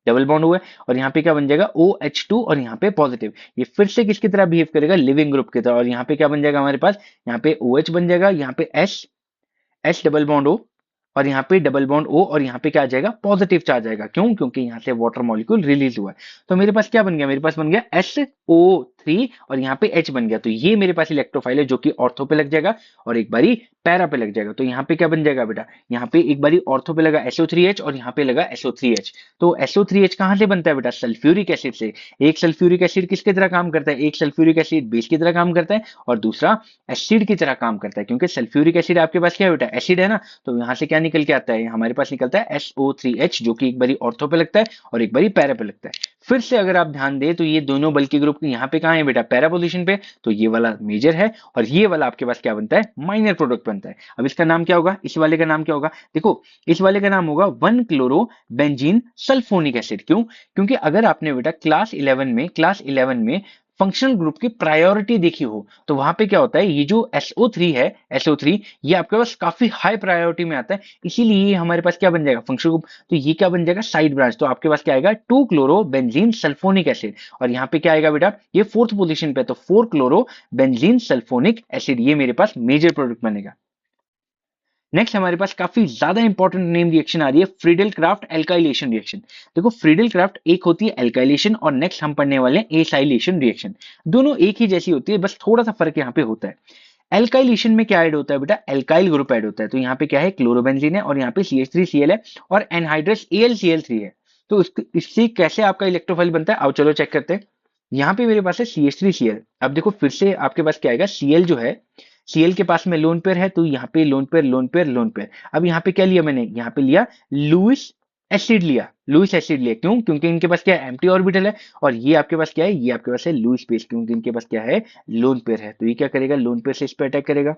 डबल बॉन्ड हुआ है, और यहाँ पे क्या बन जाएगा OH2 और यहाँ पे पॉजिटिव, ये फिर से किसकी तरह बिहेव करेगा, लिविंग ग्रुप की तरह, और यहाँ पे क्या बन जाएगा हमारे पास, यहाँ पे OH बन जाएगा, यहाँ पे H डबल बॉन्ड O, और यहाँ पे डबल बॉन्ड O, और यहाँ पे क्या आ जाएगा, पॉजिटिव चार्ज आएगा, क्यों, क्योंकि यहाँ से वाटर मॉलिक्यूल रिलीज हुआ है। तो मेरे पास क्या बन गया, मेरे पास बन गया SO3 और यहाँ पे H बन गया, तो ये मेरे पास इलेक्ट्रोफाइल है जो कि ऑर्थो पे लग जाएगा और एक बारी पैरा पे लग जाएगा। तो यहाँ पे क्या बन जाएगा बेटा, यहाँ पे एक बारी ऑर्थो पे लगा SO3H और यहाँ पे लगा SO3H। तो SO3H कहाँ से बनता है बेटा, सल्फ्यूरिक एसिड से। एक सल्फ्यूरिक एसिड किसकी तरह काम करता है, एक सल्फ्यूरिक एसिड बेस की तरह काम करता है और दूसरा एसिड की तरह काम करता है, क्योंकि सल्फ्यूरिक एसिड आपके पास क्या है बेटा, एसिड है ना, तो यहाँ से क्या निकल के आता है, हमारे पास निकलता है SO3H, जो कि एक बारी ऑर्थो पे लगता है और एक बारी पैरा पे लगता है। फिर से अगर आप ध्यान दें तो ये दोनों बल्कि ग्रुप यहाँ पे कहाँ है बेटा, पैरा पोजीशन पे, तो ये वाला मेजर है और ये वाला आपके पास क्या बनता है, माइनर प्रोडक्ट बनता है। अब इसका नाम क्या होगा, इस वाले का नाम क्या होगा, देखो इस वाले का नाम होगा 1 क्लोरो बेंजीन सल्फोनिक एसिड। क्यों, क्योंकि अगर आपने बेटा क्लास 11 में फंक्शनल ग्रुप की प्रायोरिटी देखी हो तो वहां पे क्या होता है, ये जो SO3 है, SO3 ये आपके पास काफी हाई प्रायोरिटी में आता है, इसीलिए ये हमारे पास क्या बन जाएगा, फंक्शनल ग्रुप, तो ये क्या बन जाएगा, साइड ब्रांच। तो आपके पास क्या आएगा, 2 क्लोरो बेंजीन सल्फोनिक एसिड, और यहाँ पे क्या आएगा बेटा, ये फोर्थ पोजीशन पे, तो 4 क्लोरो बेंजीन सल्फोनिक एसिड, ये मेरे पास मेजर प्रोडक्ट बनेगा। नेक्स्ट हमारे पास काफी ज्यादा इंपॉर्टेंट नेम रिएक्शन आ रही है, फ्रीडल क्राफ्ट एल्काइलेशन रिएक्शन। देखो फ्रीडल क्राफ्ट एक होती है एल्काइलेशन और नेक्स्ट हम पढ़ने वाले हैं एसाइलेशन रिएक्शन। दोनों एक ही जैसी होती है, बस थोड़ा सा फर्क यहाँ पे होता है। एल्काइलेशन में क्या ऐड होता है बेटा, एल्काइल ग्रुप ऐड होता है, तो यहाँ पे क्या है, क्लोरोबेंजीन है और यहाँ पे CH3Cl है और एनहाइड्रस AlCl3 है। तो इससे कैसे आपका इलेक्ट्रोफाइल बनता है, आओ चलो चेक करते हैं। यहाँ पे मेरे पास है CH3Cl। अब देखो फिर से आपके पास क्या आएगा, Cl जो है, Cl के पास में लोन पेयर है, तो यहाँ पे lone pair lone pair lone pair. अब यहाँ पे क्या लिया मैंने, यहाँ पे लिया लुईस एसिड लिया, क्यों, क्योंकि इनके पास क्या है, एम्प्टी ऑर्बिटल है, और ये आपके पास क्या है, ये आपके पास है लुईस बेस, क्योंकि इनके पास क्या है, लोन पेयर है। तो ये क्या करेगा, लोन पेयर से इस पे अटैक करेगा,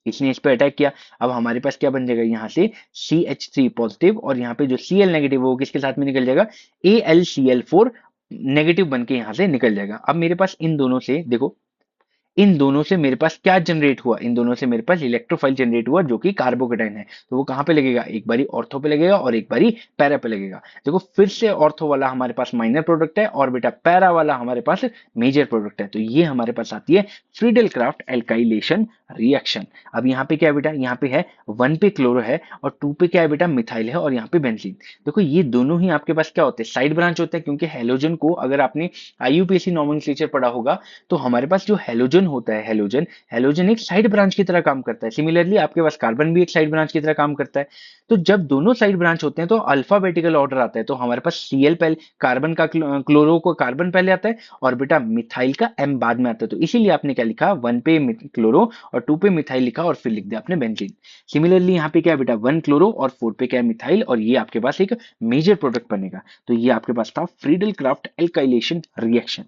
इसने इस पे अटैक किया। अब हमारे पास क्या बन जाएगा, यहाँ से CH3 पॉजिटिव और यहाँ पे जो Cl नेगेटिव वो किसके साथ में निकल जाएगा, AlCl4 नेगेटिव बन के यहाँ से निकल जाएगा। अब मेरे पास इन दोनों से देखो, इन दोनों से मेरे पास क्या जनरेट हुआ, इन दोनों से मेरे पास इलेक्ट्रोफाइल जनरेट हुआ जो कि कार्बोकेटाइन है। तो वो कहां पे लगेगा, एक बारी ऑर्थो पे लगेगा और एक बारी पैरा पे लगेगा। देखो फिर से ऑर्थो वाला हमारे पास माइनर प्रोडक्ट है और बेटा पैरा वाला हमारे पास मेजर प्रोडक्ट है। तो ये हमारे पास आती है फ्रीडल क्राफ्ट एल्काइलेशन रिएक्शन। अब यहाँ पे क्या है बेटा, यहाँ पे है 1 पे क्लोरो है और 2 पे क्या है बेटा, मिथाइल है और यहाँ पे बेंजीन। देखो ये दोनों ही आपके पास क्या होते हैं, साइड ब्रांच होते हैं, क्योंकि हेलोजन को अगर आपने IUPAC नॉमेनक्लेचर पढ़ा होगा तो हमारे पास जो हेलोजन हेलोजन होता है, हेलोजन हेलोजन एक साइड ब्रांच की तरह काम करता है। सिमिलरली आपके पास कार्बन भी एक साइड ब्रांच की तरह काम करता है। तो जब दोनों साइड ब्रांच होते हैं तो अल्फाबेटिकल ऑर्डर आता है। तो हमारे पास Cl पहले, कार्बन का क्लोरो को कार्बन पहले आता है और बेटा मिथाइल का M बाद में आता है। तो इसीलिए आपने क्या लिखा, 1 पे क्लोरो और 2 पे मिथाइल लिखा और फिर लिख दिया आपने बेंजीन। सिमिलरली यहाँ पे क्या है बेटा, 1 क्लोरो और 4 पे क्या है, मिथाइल, और ये आपके पास एक मेजर प्रोडक्ट बनेगा। तो ये आपके पास था Friedel craft alkylation reaction.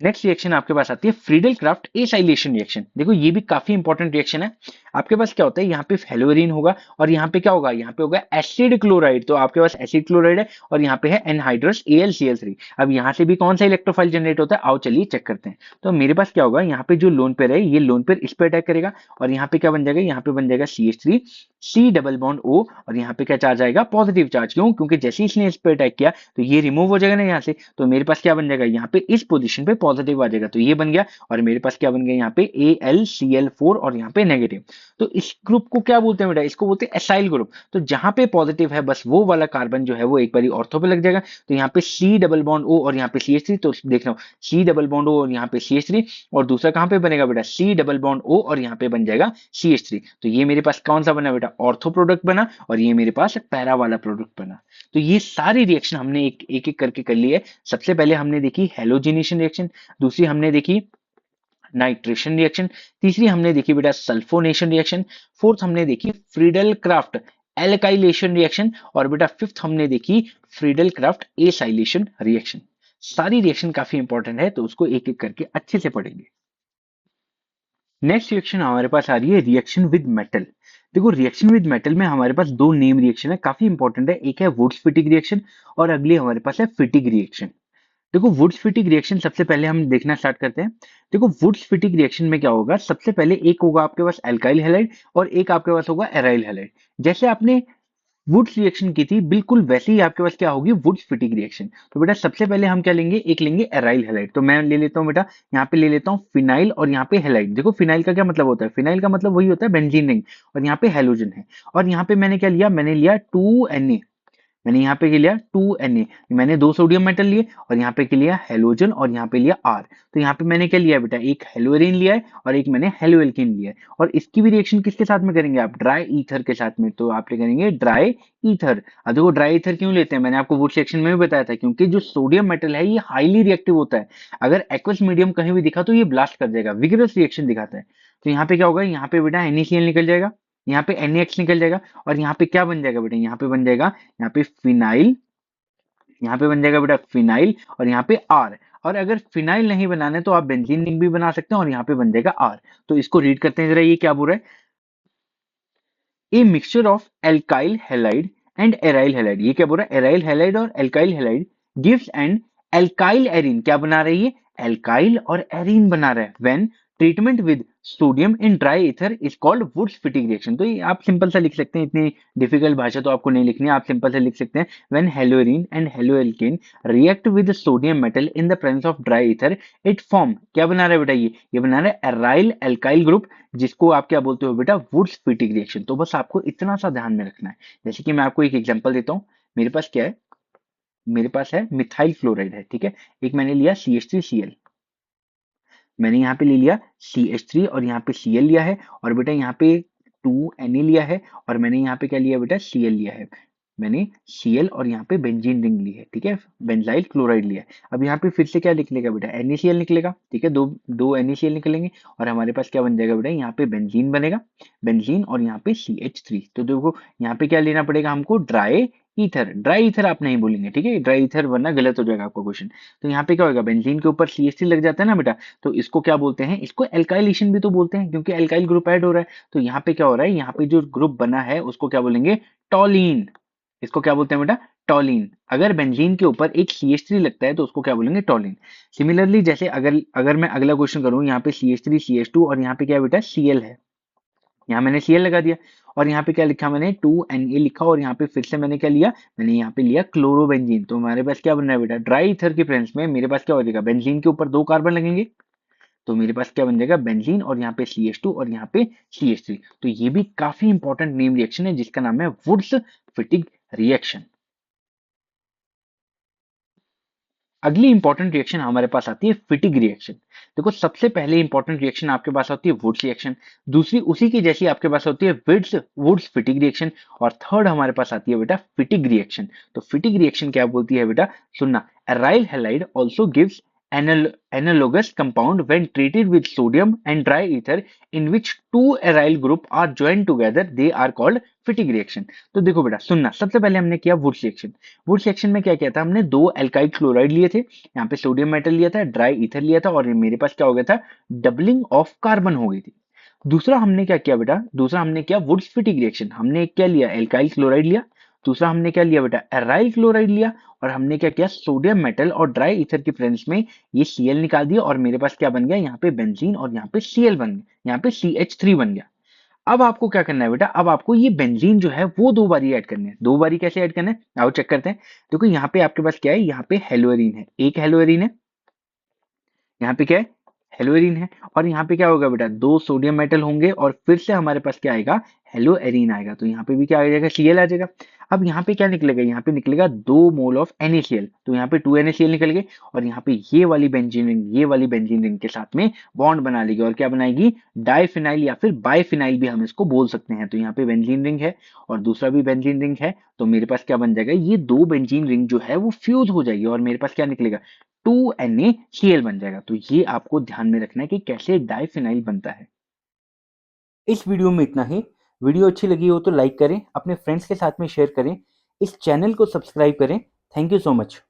Next reaction आपके पास आती है फ्रीडल क्राफ्ट एसाइलेशन रिएक्शन। देखो ये भी काफी इंपॉर्टेंट रिएक्शन है। आपके पास क्या होता है, यहाँ पे हेलोरीन होगा और यहाँ पे क्या होगा, यहाँ पे होगा एसिड क्लोराइड। तो आपके पास एसिड क्लोराइड है और यहाँ पे है एनहाइड्रस AlCl3। अब यहाँ से भी कौन सा इलेक्ट्रोफाइल जनरेट होता है, आओ चलिए चेक करते हैं। तो मेरे पास क्या होगा, यहाँ पे जो लोन पेयर है ये लोन पेयर इस पे अटैक करेगा और यहाँ पे क्या बन जाएगा, यहाँ पे बन जाएगा CH3 C double bond O और यहाँ पे क्या चार्ज आएगा, पॉजिटिव चार्ज। क्यों, क्योंकि जैसे ही इसने इस पे अटैक किया तो ये रिमूव हो जाएगा ना यहाँ से। तो मेरे पास क्या बन जाएगा, यहाँ पे इस पोजीशन पे पॉजिटिव आ जाएगा। तो ये बन गया और मेरे पास क्या बन गया, यहाँ पे AlCl4 और यहाँ पे नेगेटिव। तो इस ग्रुप को क्या बोलते हैं बेटा, इसको बोलते हैं एसाइल ग्रुप। तो जहां पे पॉजिटिव है बस वो वाला कार्बन जो है वो एक बारी ऑर्थो पे लग जाएगा। तो यहाँ पे C डबल बॉन्ड O और यहाँ पे CH3। तो देख रहा हूँ C डबल बॉन्ड O और यहाँ पे CH3 और दूसरा कहाँ पे बनेगा बेटा, C डबल बॉन्ड O और यहाँ पे बन जाएगा CH3। तो ये मेरे पास कौन सा बना बेटा, ऑर्थो प्रोडक्ट बना और ये मेरे पास पैरा वाला प्रोडक्ट बना। तो ये सारी रिएक्शन हमने एक एक करके कर ली है। सबसे पहले हमने देखी हेलोजिनेशन रिएक्शन, दूसरी हमने देखी नाइट्रेशन रिएक्शन, तीसरी हमने देखी बेटा सल्फोनेशन रिएक्शन, फोर्थ हमने देखी फ्रीडल क्राफ्ट एल्काइलेशन रिएक्शन और बेटा फिफ्थ हमने देखी फ्रीडल क्राफ्ट एसाइलेशन रिएक्शन। सारी रिएक्शन काफी इंपॉर्टेंट है तो उसको एक एक करके अच्छे से पढ़ेंगे। नेक्स्ट रिएक्शन हमारे पास आ रही है रिएक्शन विद मेटल। देखो रिएक्शन विद मेटल में हमारे पास दो नेम रिएक्शन है, काफी इंपॉर्टेंट है। एक है वुड्स फिटिग रिएक्शन और अगली हमारे पास है फिटिग रिएक्शन। देखो वुड्स फिटिग रिएक्शन सबसे पहले हम देखना स्टार्ट करते हैं। देखो वुड्स फिटिग रिएक्शन में क्या होगा, सबसे पहले एक होगा आपके पास एल्काइल हैलाइड और एक आपके पास होगा एराइल हैलाइड। जैसे आपने वुड्स रिएक्शन की थी बिल्कुल वैसे ही आपके पास क्या होगी, वुड्स फिटिग रिएक्शन। तो बेटा सबसे पहले हम क्या लेंगे, एक लेंगे एराइल हैलाइड। तो मैं ले लेता हूँ बेटा, यहाँ पे ले लेता हूँ फिनाइल और यहाँ पे हैलाइड। देखो फिनाइल का क्या मतलब होता है, फिनाइल का मतलब वही होता है बेंजीन रिंग और यहाँ पे हेलोजन है। और यहाँ पे मैंने क्या लिया, मैंने लिया 2Na। मैंने यहाँ पे क्या लिया 2Na, मैंने दो सोडियम मेटल लिए और यहाँ पे क्या लिया हेलोजन और यहाँ पे लिया R। तो यहाँ पे मैंने क्या लिया बेटा, एक हेलोएरिन लिया है और एक मैंने हेलोएल्केन लिया है। और इसकी भी रिएक्शन किसके साथ में करेंगे आप, ड्राई ईथर के साथ में। तो आप क्या करेंगे, ड्राई ईथर। अब देखो ड्राई ईथर क्यों लेते हैं, मैंने आपको वुड सेक्शन में भी बताया था, क्योंकि जो सोडियम मेटल है ये हाईली रिएक्टिव होता है। अगर एक्वस मीडियम कहीं भी दिखा तो ये ब्लास्ट कर देगा, विगरस रिएक्शन दिखाता है। तो यहाँ पे क्या होगा, यहाँ पे बेटा NaCl निकल जाएगा, यहाँ पे NaX निकल जाएगा और यहाँ पे क्या बन जाएगा बेटा, यहाँ पे बन जाएगा, यहाँ पे फिनाइल, यहाँ पे बन जाएगा बेटा फिनाइल और यहाँ पे आर। और अगर फिनाइल नहीं बनाना है तो आप बेंजीन रिंग भी बना सकते हैं और यहाँ पे बन जाएगा आर। तो इसको रीड करते हैं जरा, ये क्या बोल रहा है, a mixture of alkyl halide and aryl halide. ये क्या बोल रहा है, एराइल हैलाइड और alkyl halide gives and alkyl arene. क्या बना रही है, एल्काइल और एरिन बना रहा है। When treatment with sodium in dry ether is called Wurtz Fittig reaction. तो ये आप सिंपल सा लिख सकते हैं, इतनी डिफिकल्ट भाषा तो आपको नहीं लिखनी है, आप सिंपल सा लिख सकते हैं, when haloarene and haloalkane react with sodium metal in the presence of dry ether it form. क्या बना रहा है बेटा, ये बना रहा है एराइल एल्काइल ग्रुप, जिसको आप क्या बोलते हो बेटा, वुड्स फिटिग रिएक्शन। तो बस आपको इतना सा ध्यान में रखना है। जैसे कि मैं आपको एक एग्जांपल देता हूँ, मेरे पास क्या है, मेरे पास है मिथाइल क्लोराइड है, ठीक है। एक मैंने लिया CH3Cl, मैंने यहाँ पे ले लिया CH3 और यहाँ पे Cl लिया है और बेटा यहाँ पे 2Na लिया है और मैंने यहाँ पे क्या लिया बेटा, Cl लिया है। मैंने Cl और यहाँ पे बेंजीन रिंग ली है, ठीक है, बेंजाइल क्लोराइड लिया है। अब यहाँ पे फिर से क्या निकलेगा बेटा, NaCl निकलेगा, ठीक है, दो दो NaCl निकलेंगे और हमारे पास क्या बन जाएगा बेटा, यहाँ पे बेंजीन बनेगा, बेंजीन और यहाँ पे CH3। तो देखो यहाँ पे क्या लेना पड़ेगा हमको, ड्राई ईथर। ड्राई ईथर आप नहीं बोलेंगे, ठीक है, ड्राई ईथर वरना गलत हो जाएगा आपका क्वेश्चन। तो यहाँ पे क्या होगा, बेंजीन के ऊपर CH3 लग जाता है ना बेटा, तो इसको क्या बोलते हैं, इसको एल्काइलेशन भी तो बोलते हैं, क्योंकि एल्काइल ग्रुप ऐड हो रहा है। तो यहाँ पे क्या हो रहा है, यहाँ पे जो ग्रुप बना है उसको क्या बोलेंगे, टॉलीन। इसको क्या बोलते हैं बेटा, टॉलीन। अगर बेंजीन के ऊपर एक CH3 लगता है तो उसको क्या बोलेंगे, टॉलीन। सिमिलरली जैसे अगर अगर मैं अगला क्वेश्चन करूँ, यहाँ पे CH3 CH2 और यहाँ पे क्या बेटा Cl है, यहाँ मैंने Cl लगा दिया और यहाँ पे क्या लिखा मैंने 2Na लिखा और यहाँ पे फिर से मैंने क्या लिया, मैंने यहाँ पे लिया क्लोरोबेंजीन। तो हमारे पास क्या बन रहा है बेटा, ड्राई ईथर के प्रेजेंस में मेरे पास क्या हो जाएगा, बेंजीन के ऊपर दो कार्बन लगेंगे तो मेरे पास क्या बन जाएगा, बेंजीन और यहाँ पे CH2 और यहाँ पे CH3। तो ये भी काफी इंपॉर्टेंट नेम रिएक्शन है जिसका नाम है वुड्स फिटिग रिएक्शन। अगली इंपॉर्टेंट रिएक्शन हमारे पास आती है फिटिग रिएक्शन। देखो सबसे पहले इंपॉर्टेंट रिएक्शन आपके पास होती है वुड्स रिएक्शन, दूसरी उसी की जैसी आपके पास होती है विड्स वुड्स फिटिग रिएक्शन, और थर्ड हमारे पास आती है बेटा फिटिग रिएक्शन। तो फिटिग रिएक्शन क्या बोलती है बेटा, सुनना, aryl halide also gives analogous compound when treated with sodium and dry ether in which two aryl group are joined together, they are called Fittig reaction. तो देखो बेटा सुनना, सबसे पहले हमने किया वुड्स रिएक्शन। वुड्स रिएक्शन में क्या किया था, हमने दो एल्काइल क्लोराइड लिए थे, यहाँ पे सोडियम मेटल लिया था, ड्राई ईथर लिया था, और मेरे पास क्या हो गया था, डबलिंग ऑफ कार्बन हो गई थी। दूसरा हमने क्या किया बेटा, दूसरा हमने किया वुड्स फिटिग रिएक्शन। हमने क्या लिया, एल्काइल क्लोराइड लिया, दूसरा हमने क्या लिया बेटा, एराइल क्लोराइड लिया, और हमने क्या किया, सोडियम मेटल और ड्राई ईथर की प्रेजेंस में ये Cl निकाल दिया, और मेरे पास क्या बन गया, यहाँ पे बेंजीन और यहाँ पे Cl बन गया, यहाँ पे CH3 बन गया। अब आपको क्या करना है बेटा, अब आपको ये बेंजीन जो है वो दो बारी ऐड करना है। दो बारी कैसे ऐड करना है, आओ चेक करते हैं। देखो यहाँ पे आपके पास क्या है, यहाँ पे हेलोरीन है, एक हेलोरीन है, यहाँ पे क्या है, हेलोएरिन है, और यहाँ पे क्या होगा बेटा, दो सोडियम मेटल होंगे, और फिर से हमारे पास क्या आएगा, हेलोएरिन आएगा। तो यहाँ पे भी क्या आ जाएगा, Cl आ जाएगा। अब यहाँ पे क्या निकलेगा, यहाँ पे निकलेगा 2 मोल ऑफ NaCl, तो यहाँ पे 2 NaCl निकल गए, और यहाँ पे ये वाली बेंजीन रिंग, ये वाली बेंजीन रिंग के साथ में बॉन्ड बना लेगी, और क्या बनाएगी, डाइफिनाइल या फिर बाइफिनाइल भी हम इसको बोल सकते हैं। तो यहाँ पे बेंजीन रिंग है और दूसरा भी बेंजीन रिंग है, तो मेरे पास क्या बन जाएगा, ये दो बेंजीन रिंग जो है वो फ्यूज हो जाएगी, और मेरे पास क्या निकलेगा, 2NaCl बन जाएगा। तो ये आपको ध्यान में रखना है कि कैसे डाइफिनाइल बनता है। इस वीडियो में इतना ही। वीडियो अच्छी लगी हो तो लाइक करें, अपने फ्रेंड्स के साथ में शेयर करें, इस चैनल को सब्सक्राइब करें। Thank you so much.